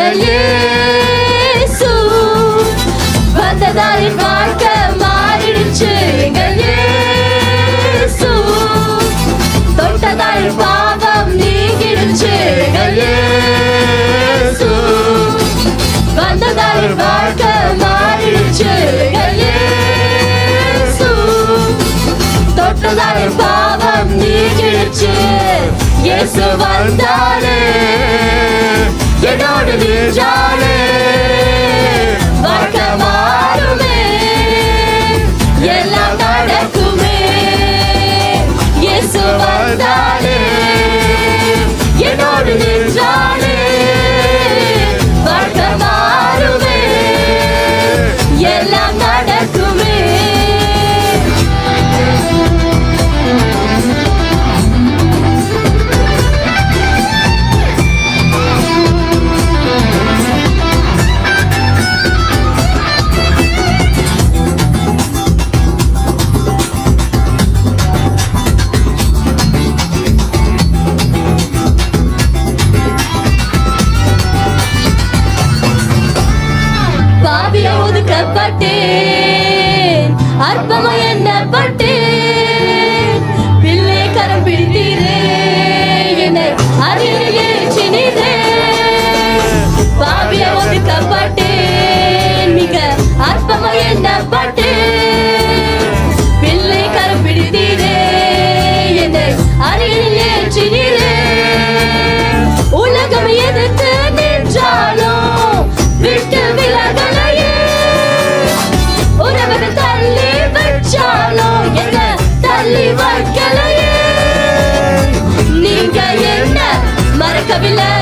எங்கள் இயேசு வந்ததால் என் வாழ்க்கை மாறிடுச்சு. எங்கள் இயேசு தொட்டதால் பாவம் நீங்கிடுச்சு. எங்கள் இயேசு வந்ததால் என் வாழ்க்கை மாறிடுச்சு. எங்கள் இயேசு தொட்டதால் பாவம் நீங்கிடுச்சு. இயேசு வந்தாலே என்னோடு நின்றாலே வாழ்க்கை மாறுமே, எல்லாம் நடக்குமே. இயேசு வந்தாலே என்னோடு நின்றாலே வாழ்க்கை மாறுமே, எல்லாம் நடக்குமே. ஒதுக்கப்பட்டேன், அற்பமாய் எண்ணப்பட்டேன். பிள்ளை கரம் பிடித்தீரே, என்னை அருகில் ஏற்றினீரே. பாவியா ஒதுக்கப்பட்டேன், மிக அற்பமாய் எண்ணப்பட்டேன். பிள்ளை கரம் பிடித்தீரே, என்னை அருகில் ஏற்றினீரே. உலகம் எதிர்த்து நின்றாலும் விட்டு விலகலையே, உறவுகள் தள்ளி வச்சாலும் என்ன தள்ளி வைக்கலையே. நீங்க என்ன மறக்கவில்லை,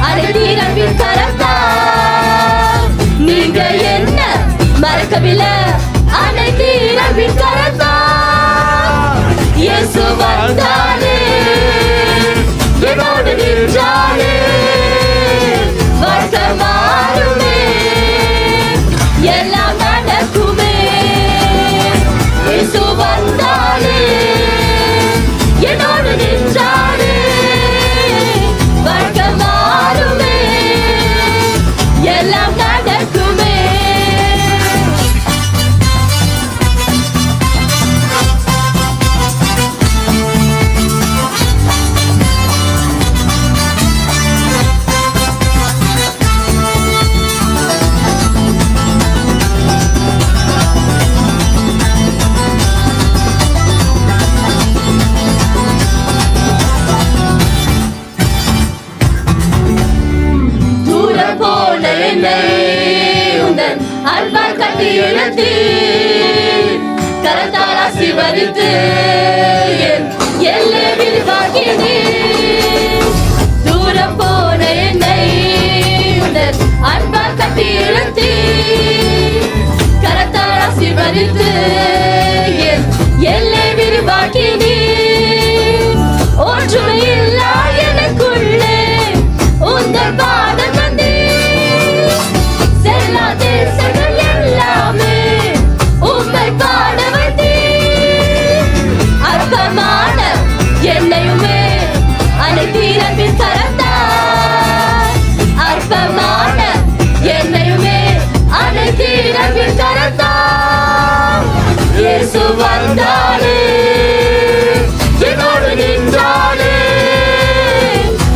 அதை தீரவின் கரத்தா. நீங்க என்ன மறக்கவில்லை, அதை தீரவின் கரத்தா. இயேசு வந்தாலே என்னோடு நின்றாலே வாழ்க்கை மாறுமே, எல்லாம் நடக்குமே. இயேசு வந்தாலே என்னோடு நின்றாலே வாழ்க்கை மாறுமே, எல்லாம் நடக்குமே. அன்பால் கட்டி இழுத்தி கரத்தால் ஆசீர்வதித்து என் எல்லை விரிவாக்கினீர். தூரம் போன என்னை உந்தன் அன்பால் கட்டி இழுத்தி கரத்தால் ஆசீர்வதித்து என் எல்லை விரிவாக்கினீர். ஒன்றுமே இல்லா எனக்குள்ளே உந்தன் பாதம் வந்தீர். செல்லா தேசங்கள் எல்லாமே உம்மை பாட வைத்தீர். அற்பமான என்னையுமே அனைத்தீரம்பின் கரத்தார். அற்பமான என்னையுமே அனைத்தீரம்பின் கரத்தார். இயேசு வந்தாலே என்னோடு நின்றாலே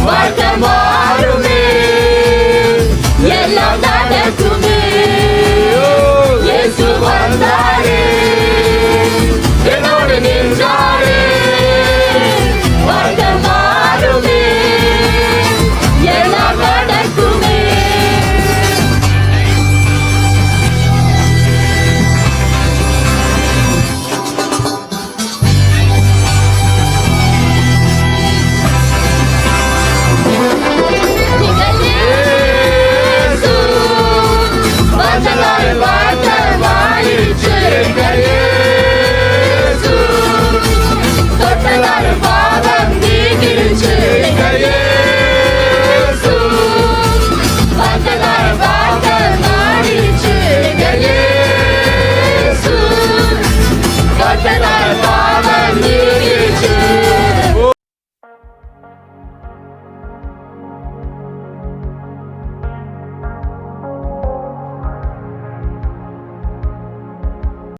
வாழ்க்கை மாறுமே, எல்லாம் நடக்குமே. இயேசு வந்தாலே என்னோடு நின்றாலே வாழ்க்கை மாறுமே, எல்லாம் நடக்குமே. பாவம் நீங்கிடுச்சு. வாழ்க்கை மாறிடுச்சு.